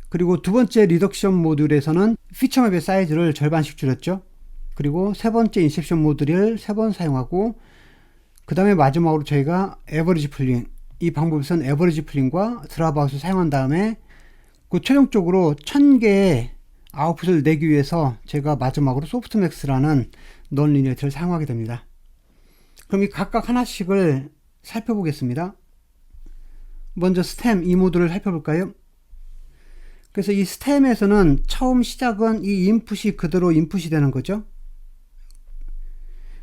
그리고 두 번째 리덕션 모듈에서는 피처맵의 사이즈를 절반씩 줄였죠. 그리고 세 번째 인셉션 모듈을 3번 사용하고, 그 다음에 마지막으로 저희가 에버리지 풀링, 이 방법에서는 에버리지 풀링과 드랍아웃을 사용한 다음에 그 최종적으로 1000개의 아웃풋을 내기 위해서 제가 마지막으로 소프트맥스라는 넌리니어티를 사용하게 됩니다. 그럼 이 각각 하나씩을 살펴보겠습니다. 먼저 스템 이 모듈을 살펴볼까요? 그래서 이 스템에서는 처음 시작은 이 인풋이 그대로 인풋이 되는 거죠.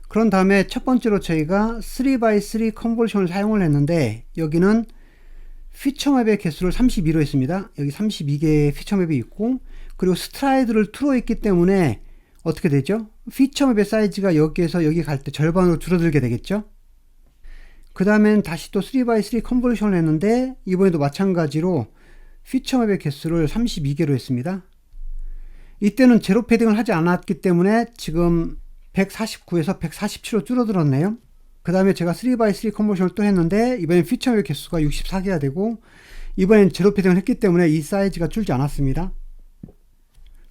그런 다음에 첫 번째로 저희가 3x3 컨버전을 사용을 했는데, 여기는 피처맵의 개수를 32로 했습니다. 여기 32개의 피처맵이 있고, 그리고 스트라이드를 2로 했기 때문에 어떻게 되죠? 피처맵의 사이즈가 여기에서 여기 갈 때 절반으로 줄어들게 되겠죠. 그 다음엔 다시 또 3x3 컨버전을 했는데, 이번에도 마찬가지로 피처맵의 개수를 32개로 했습니다. 이때는 제로 패딩을 하지 않았기 때문에 지금 149에서 147로 줄어들었네요. 그 다음에 제가 3x3 컨버전을 또 했는데, 이번엔 피처맵 개수가 64개가 되고, 이번엔 제로 패딩을 했기 때문에 이 사이즈가 줄지 않았습니다.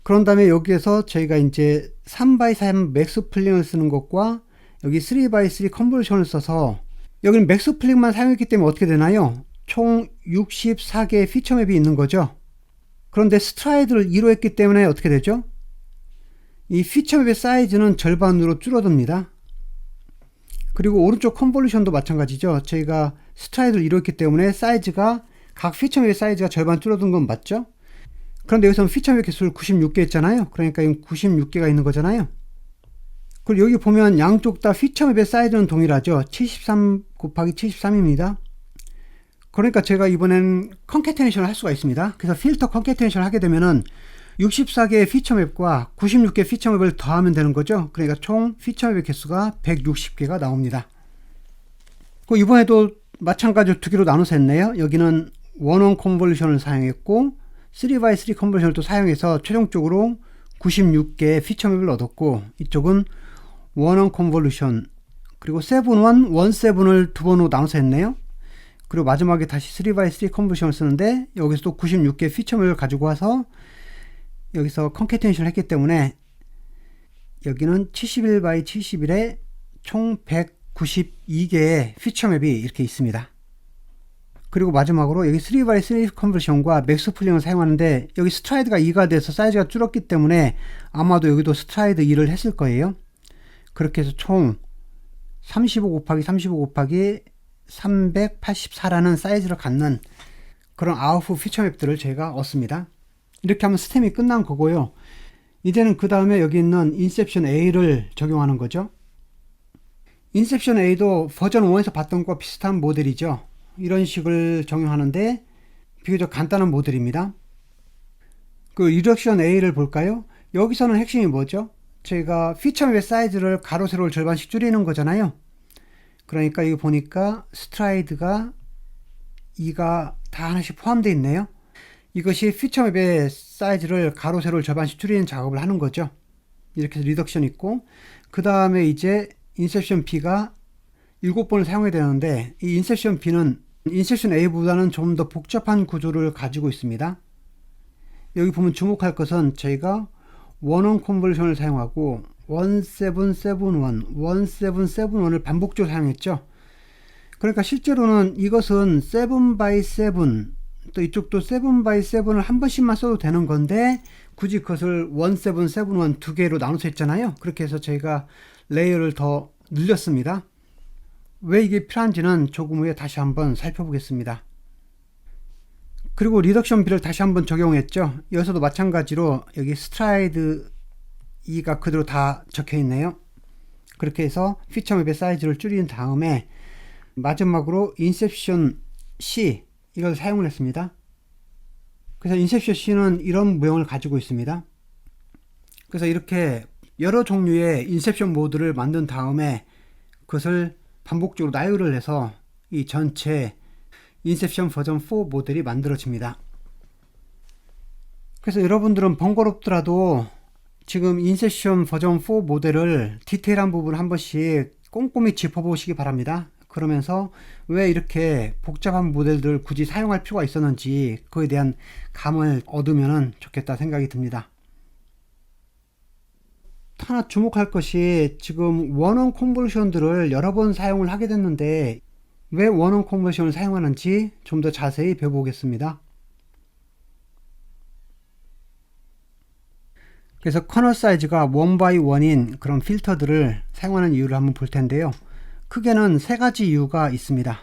그런 다음에 여기에서 저희가 이제 3x3 맥스 플링을 쓰는 것과 여기 3x3 컨버전을 써서, 여기는 맥스 플링만 사용했기 때문에 어떻게 되나요? 총 64개의 피처맵이 있는 거죠. 그런데 스트라이드를 2로 했기 때문에 어떻게 되죠? 이 피처맵의 사이즈는 절반으로 줄어듭니다. 그리고 오른쪽 컨볼루션도 마찬가지죠. 저희가 스트라이드를 2로 했기 때문에 사이즈가 각 피처맵의 사이즈가 절반 줄어든 건 맞죠? 그런데 여기서는 피처맵 개수를 96개 했잖아요. 그러니까 96개가 있는 거잖아요. 그리고 여기 보면 양쪽 다 피처맵의 사이즈는 동일하죠. 73 곱하기 73입니다. 그러니까 제가 이번엔 컨캐테네이션을 할 수가 있습니다. 그래서 필터 컨캐테네이션을 하게 되면은 64개의 피처맵과 96개 피처맵을 더하면 되는 거죠. 그러니까 총 피처맵의 개수가 160개가 나옵니다. 그 이번에도 마찬가지로 두 개로 나눠서 했네요. 여기는 원원 컨볼루션을 사용했고 3x3 컨버전을 또 사용해서 최종적으로 96개의 피처맵을 얻었고, 이쪽은 원원 컨볼루션 그리고 7-1, 1-7을 두 번으로 나눠서 했네요. 그리고 마지막에 다시 3x3 컨버전을 쓰는데, 여기서 또 96개 피처맵을 가지고 와서 여기서 컨캐테네이션을 했기 때문에 여기는 71x71에 총 192개의 피처맵이 이렇게 있습니다. 그리고 마지막으로 여기 3x3 컨버전과 맥스 플링을 사용하는데, 여기 스트라이드가 2가 돼서 사이즈가 줄었기 때문에 아마도 여기도 스트라이드 2를 했을 거예요. 그렇게 해서 총 35 곱하기 35 곱하기 384라는 사이즈를 갖는 그런 아웃풋 피처맵들을 제가 얻습니다. 이렇게 하면 스템이 끝난 거고요. 이제는 그 다음에 여기 있는 인셉션 A를 적용하는 거죠. 인셉션 A도 버전 1에서 봤던 것과 비슷한 모델이죠. 이런 식을 적용하는데 비교적 간단한 모델입니다. 그 리덕션 A를 볼까요? 여기서는 핵심이 뭐죠? 저희가 피처맵의 사이즈를 가로 세로를 절반씩 줄이는 거잖아요. 그러니까 이거 보니까 스트라이드가 2가 다 하나씩 포함되어 있네요. 이것이 피처맵의 사이즈를 가로 세로를 절반씩 줄이는 작업을 하는 거죠. 이렇게 해서 리덕션 있고, 그 다음에 이제 인셉션 B가 7번을 사용해야 되는데, 이 인셉션 B는 인셉션 A보다는 좀 더 복잡한 구조를 가지고 있습니다. 여기 보면 주목할 것은 저희가 원원 컨버전을 사용하고 1771, 1771을 반복적으로 사용했죠. 그러니까 실제로는 이것은 7x7, 또 이쪽도 7x7을 한 번씩만 써도 되는 건데, 굳이 그것을 1771 두 개로 나눠서 했잖아요. 그렇게 해서 저희가 레이어를 더 늘렸습니다. 왜 이게 필요한지는 조금 후에 다시 한번 살펴보겠습니다. 그리고 리덕션 B를 다시 한번 적용했죠. 여기서도 마찬가지로 여기 스트라이드 2가 그대로 다 적혀 있네요. 그렇게 해서 피처맵의 사이즈를 줄인 다음에 마지막으로 인셉션 C 이걸 사용을 했습니다. 그래서 인셉션 C는 이런 모형을 가지고 있습니다. 그래서 이렇게 여러 종류의 인셉션 모드를 만든 다음에 그것을 반복적으로 나열을 해서 이 전체 인셉션 버전 4 모델이 만들어집니다. 그래서 여러분들은 번거롭더라도 지금 인셉션 버전 4 모델을 디테일한 부분을 한 번씩 꼼꼼히 짚어보시기 바랍니다. 그러면서 왜 이렇게 복잡한 모델들을 굳이 사용할 필요가 있었는지 그에 대한 감을 얻으면 좋겠다 생각이 듭니다. 하나 주목할 것이 지금 원원 컨버션들을 여러 번 사용을 하게 됐는데 왜 원원 컨버션을 사용하는지 좀 더 자세히 배워보겠습니다. 그래서 커널 사이즈가 1x1인 그런 필터들을 사용하는 이유를 한번 볼 텐데요. 크게는 세 가지 이유가 있습니다.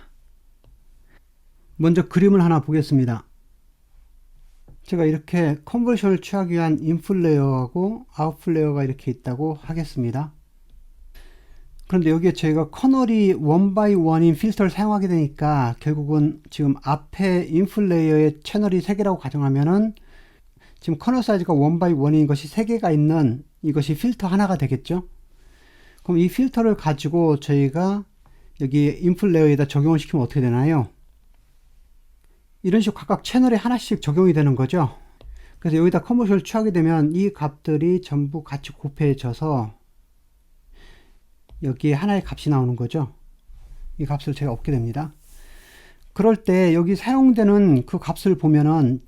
먼저 그림을 하나 보겠습니다. 제가 이렇게 컨버션을 취하기 위한 인풋 레이어하고 아웃풋 레이어가 이렇게 있다고 하겠습니다. 그런데 여기에 저희가 커널이 1x1인 필터를 사용하게 되니까 결국은 지금 앞에 인풋 레이어의 채널이 3개라고 가정하면은 지금 커널 사이즈가 1x1인 것이 3개가 있는 이것이 필터 하나가 되겠죠. 그럼 이 필터를 가지고 저희가 여기 인풋 레이어에다 적용을 시키면 어떻게 되나요? 이런 식으로 각각 채널에 하나씩 적용이 되는 거죠. 그래서 여기다 컨버션을 취하게 되면 이 값들이 전부 같이 곱해져서 여기에 하나의 값이 나오는 거죠. 이 값을 제가 얻게 됩니다. 그럴 때 여기 사용되는 그 값을 보면은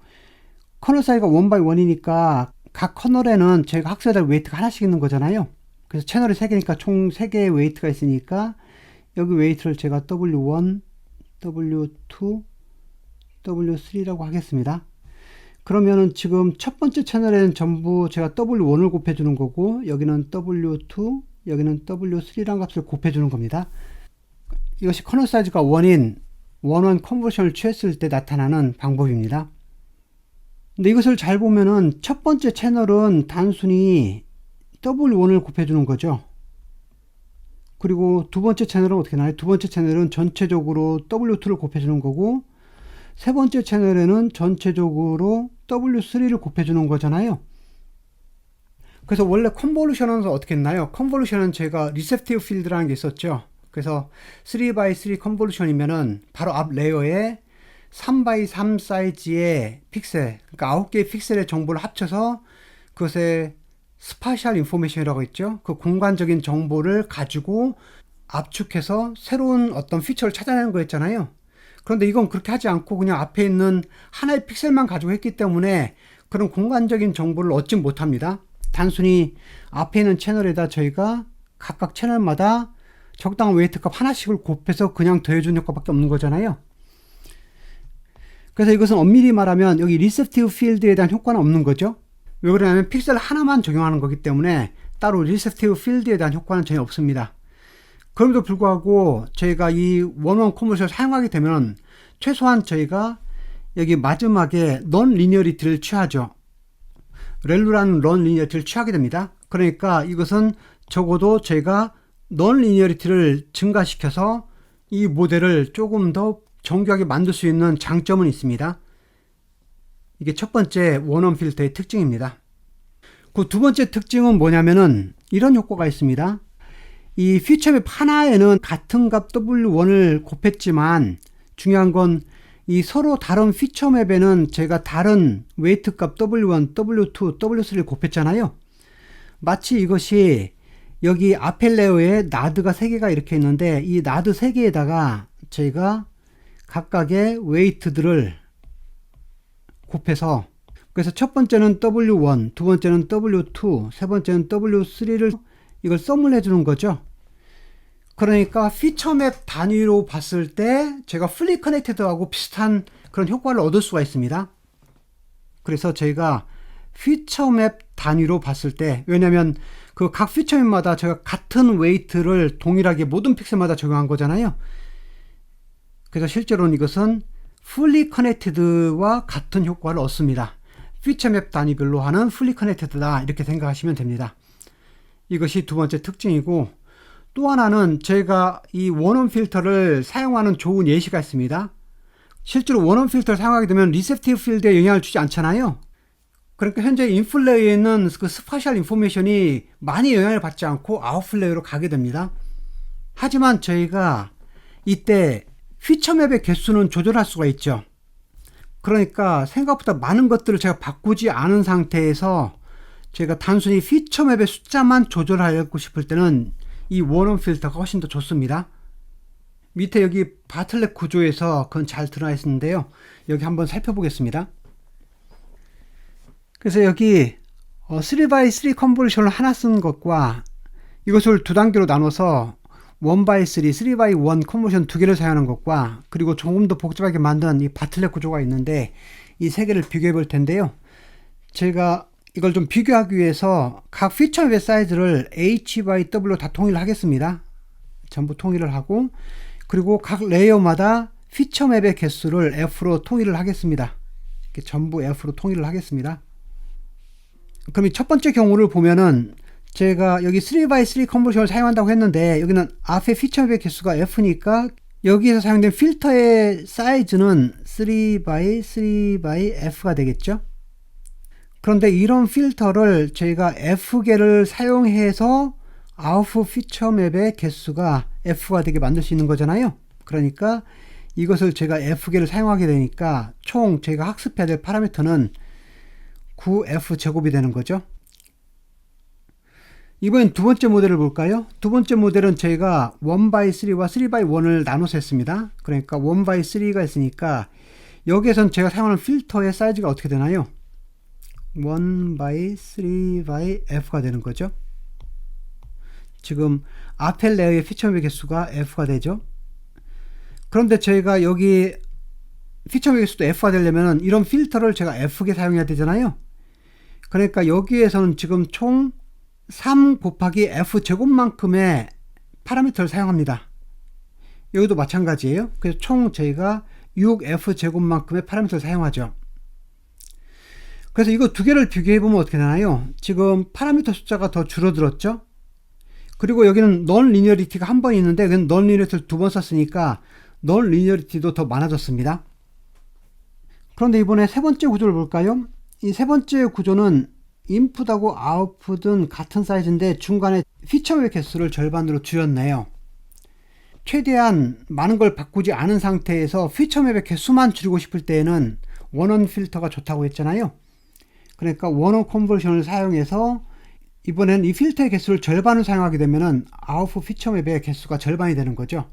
커널 사이즈가 1x1이니까 각 커널에는 저희가 학습해야 될 웨이트가 하나씩 있는 거잖아요. 그래서 채널이 3개니까 총 3개의 웨이트가 있으니까 여기 웨이트를 제가 W1, W2, W3라고 하겠습니다. 그러면은 지금 첫 번째 채널에는 전부 제가 W1을 곱해주는 거고 여기는 W2, 여기는 W3라는 값을 곱해주는 겁니다. 이것이 커널 사이즈가 1인 원원 컨버션을 취했을 때 나타나는 방법입니다. 근데 이것을 잘 보면은 첫 번째 채널은 단순히 W1을 곱해주는 거죠. 그리고 두 번째 채널은 어떻게 나와요? 두 번째 채널은 전체적으로 W2를 곱해주는 거고 세 번째 채널에는 전체적으로 W3를 곱해주는 거잖아요. 그래서 원래 컨볼루션은 어떻게 했나요? 컨볼루션은 제가 리셉티브 필드라는 게 있었죠. 그래서 3x3 컨볼루션이면은 바로 앞 레이어에 3x3 사이즈의 픽셀, 그러니까 9개의 픽셀의 정보를 합쳐서 그것의 스파셜 인포메이션이라고 했죠. 그 공간적인 정보를 가지고 압축해서 새로운 어떤 피처를 찾아내는 거였잖아요. 그런데 이건 그렇게 하지 않고 그냥 앞에 있는 하나의 픽셀만 가지고 했기 때문에 그런 공간적인 정보를 얻지 못합니다. 단순히 앞에 있는 채널에다 저희가 각각 채널마다 적당한 웨이트 값 하나씩을 곱해서 그냥 더해주는 효과밖에 없는 거잖아요. 그래서 이것은 엄밀히 말하면 여기 리셉티브 필드에 대한 효과는 없는 거죠. 왜 그러냐면 픽셀 하나만 적용하는 거기 때문에 따로 리셉티브 필드에 대한 효과는 전혀 없습니다. 그럼에도 불구하고 저희가 이 원원 컨버션을 사용하게 되면 최소한 저희가 여기 마지막에 넌 리니어리티를 취하죠. 렐루라는 넌 리니어리티를 취하게 됩니다. 그러니까 이것은 적어도 저희가 넌 리니어리티를 증가시켜서 이 모델을 조금 더 정교하게 만들 수 있는 장점은 있습니다. 이게 첫 번째 원원 필터의 특징입니다. 그 두 번째 특징은 뭐냐면은 이런 효과가 있습니다. 이 피처맵 하나에는 같은 값 W1을 곱했지만 중요한 건 이 서로 다른 피처맵에는 제가 다른 웨이트 값 W1, W2, W3를 곱했잖아요. 마치 이것이 여기 앞에 레이어에 나드가 3개가 이렇게 있는데 이 나드 3개에다가 저희가 각각의 웨이트들을 곱해서 그래서 첫 번째는 W1, 두 번째는 W2, 세 번째는 W3를 이걸 썸을 해주는 거죠. 그러니까 피처맵 단위로 봤을 때 제가 풀리 커넥티드하고 비슷한 그런 효과를 얻을 수가 있습니다. 그래서 저희가 피처맵 단위로 봤을 때 왜냐면 그 각 피처맵마다 제가 같은 웨이트를 동일하게 모든 픽셀마다 적용한 거잖아요. 그래서 실제로는 이것은 풀리 커넥티드와 같은 효과를 얻습니다. 피처맵 단위별로 하는 풀리 커넥티드다 이렇게 생각하시면 됩니다. 이것이 두 번째 특징이고 또 하나는 저희가 이 원원 필터를 사용하는 좋은 예시가 있습니다. 실제로 원원 필터를 사용하게 되면 리셉티브 필드에 영향을 주지 않잖아요. 그러니까 현재 인풋 레이어에 있는 그 스파셜 인포메이션이 많이 영향을 받지 않고 아웃풋 레이어로 가게 됩니다. 하지만 저희가 이때 피처맵의 개수는 조절할 수가 있죠. 그러니까 생각보다 많은 것들을 제가 바꾸지 않은 상태에서 제가 단순히 피처맵의 숫자만 조절하고 싶을 때는 이 원원 필터가 훨씬 더 좋습니다. 밑에 여기 바틀렛 구조에서 그건 잘 드러나 있는데요. 여기 한번 살펴보겠습니다. 그래서 여기 3x3 컨버전을 하나 쓴 것과 이것을 두 단계로 나눠서 1x3, 3x1 컨버전 두 개를 사용하는 것과 그리고 조금 더 복잡하게 만든 이 바틀렛 구조가 있는데 이 세 개를 비교해 볼 텐데요. 제가 이걸 좀 비교하기 위해서 각 피처맵의 사이즈를 h/w로 다 통일을 하겠습니다. 전부 통일을 하고 그리고 각 레이어마다 피처맵의 개수를 f로 통일을 하겠습니다. 이렇게 전부 f로 통일을 하겠습니다. 그럼 이 첫 번째 경우를 보면은 제가 여기 3x3 컨버전을 사용한다고 했는데 여기는 앞에 피처맵의 개수가 f니까 여기에서 사용된 필터의 사이즈는 3x3xF가 되겠죠. 그런데 이런 필터를 저희가 F개를 사용해서 아웃풋 피처맵의 개수가 F가 되게 만들 수 있는 거잖아요. 그러니까 이것을 제가 F개를 사용하게 되니까 총 저희가 학습해야 될 파라미터는 9F제곱이 되는 거죠. 이번엔 두 번째 모델을 볼까요? 두 번째 모델은 저희가 1x3와 3x1을 나눠서 했습니다. 그러니까 1x3가 있으니까 여기에선 제가 사용하는 필터의 사이즈가 어떻게 되나요? 1x3xF가 되는 거죠. 지금 앞에 레이어의 피처맵의 개수가 F가 되죠. 그런데 저희가 여기 피처맵의 개수도 F가 되려면 이런 필터를 제가 F개 사용해야 되잖아요. 그러니까 여기에서는 지금 총 3 곱하기 F제곱만큼의 파라미터를 사용합니다. 여기도 마찬가지예요. 그래서 총 저희가 6F제곱만큼의 파라미터를 사용하죠. 그래서 이거 두 개를 비교해 보면 어떻게 되나요? 지금 파라미터 숫자가 더 줄어들었죠? 그리고 여기는 넌 리니어리티가 한 번 있는데 여기는 넌 리니어리티를 두 번 썼으니까 넌 리니어리티도 더 많아졌습니다. 그런데 이번에 세 번째 구조를 볼까요? 이 세 번째 구조는 인풋하고 아웃풋은 같은 사이즈인데 중간에 피처맵의 개수를 절반으로 줄였네요. 최대한 많은 걸 바꾸지 않은 상태에서 피처맵의 개수만 줄이고 싶을 때에는 원원 필터가 좋다고 했잖아요. 그러니까 원원 컨버전을 사용해서 이번엔 이 필터의 개수를 절반을 사용하게 되면은 아웃풋 피처맵의 개수가 절반이 되는 거죠.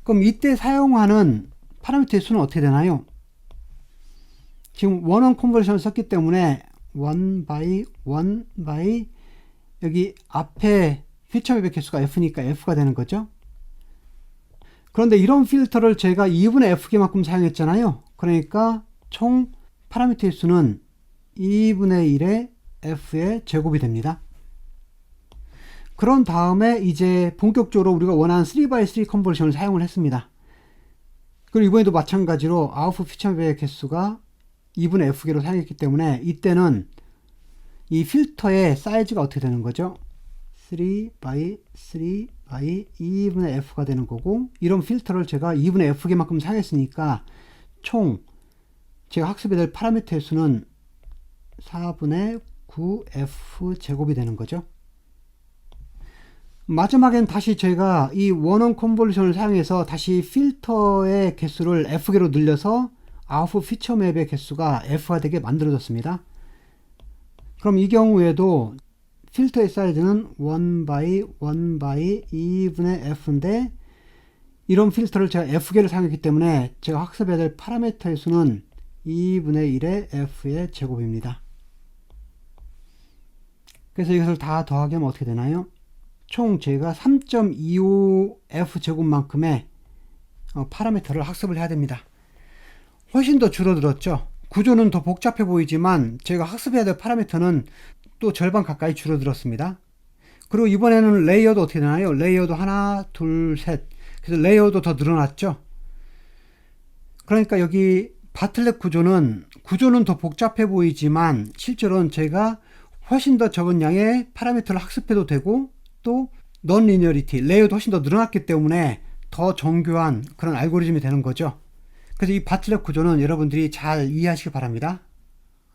그럼 이때 사용하는 파라미터의 수는 어떻게 되나요? 지금 원원 컨버전을 썼기 때문에 1 by 여기 앞에 피처맵의 개수가 f니까 f가 되는 거죠. 그런데 이런 필터를 제가 2분의 f개만큼 사용했잖아요. 그러니까 총 파라미터의 수는 2분의 1의 f의 제곱이 됩니다. 그런 다음에 이제 본격적으로 우리가 원하는 3x3 컨버전을 사용을 했습니다. 그리고 이번에도 마찬가지로 아웃풋 피처맵의 개수가 2분의 f개로 사용했기 때문에 이때는 이 필터의 사이즈가 어떻게 되는 거죠? 3x3 2분의 f가 되는 거고 이런 필터를 제가 2분의 f개만큼 사용했으니까 총 제가 학습해야 될 파라미터의 수는 4분의 9f 제곱이 되는 거죠. 마지막엔 다시 제가 이 원원 컨볼루션을 사용해서 다시 필터의 개수를 f개로 늘려서 아웃풋 피처맵의 개수가 f가 되게 만들어졌습니다. 그럼 이 경우에도 필터의 사이즈는 1 by 2분의 f인데 이런 필터를 제가 f개를 사용했기 때문에 제가 학습해야 될 파라미터의 수는 2분의 1의 f의 제곱입니다. 그래서 이것을 다 더하게 하면 어떻게 되나요? 총 제가 3.25f 제곱만큼의 파라미터를 학습을 해야 됩니다. 훨씬 더 줄어들었죠. 구조는 더 복잡해 보이지만 제가 학습해야 될 파라미터는 또 절반 가까이 줄어들었습니다. 그리고 이번에는 레이어도 어떻게 되나요? 레이어도 하나, 둘, 셋. 그래서 레이어도 더 늘어났죠. 그러니까 여기 바틀렛 구조는 더 복잡해 보이지만 실제로는 제가 훨씬 더 적은 양의 파라미터를 학습해도 되고 또 넌 리니어리티, 레이어도 훨씬 더 늘어났기 때문에 더 정교한 그런 알고리즘이 되는 거죠. 그래서 이 바틀렛 구조는 여러분들이 잘 이해하시기 바랍니다.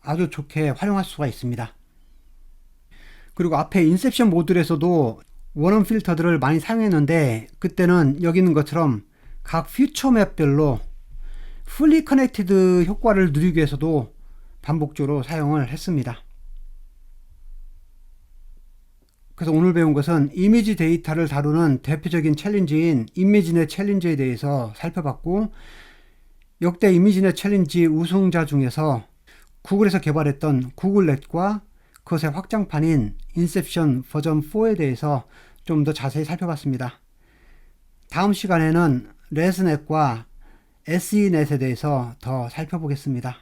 아주 좋게 활용할 수가 있습니다. 그리고 앞에 인셉션 모듈에서도 원음 필터들을 많이 사용했는데 그때는 여기 있는 것처럼 각 퓨처 맵별로 풀리 커넥티드 효과를 누리기 위해서도 반복적으로 사용을 했습니다. 그래서 오늘 배운 것은 이미지 데이터를 다루는 대표적인 챌린지인 이미지넷 챌린지에 대해서 살펴봤고, 역대 이미지넷 챌린지 우승자 중에서 구글에서 개발했던 구글넷과 그것의 확장판인 인셉션 버전 4에 대해서 좀 더 자세히 살펴봤습니다. 다음 시간에는 레스넷과 SE넷에 대해서 더 살펴보겠습니다.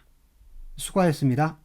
수고하셨습니다.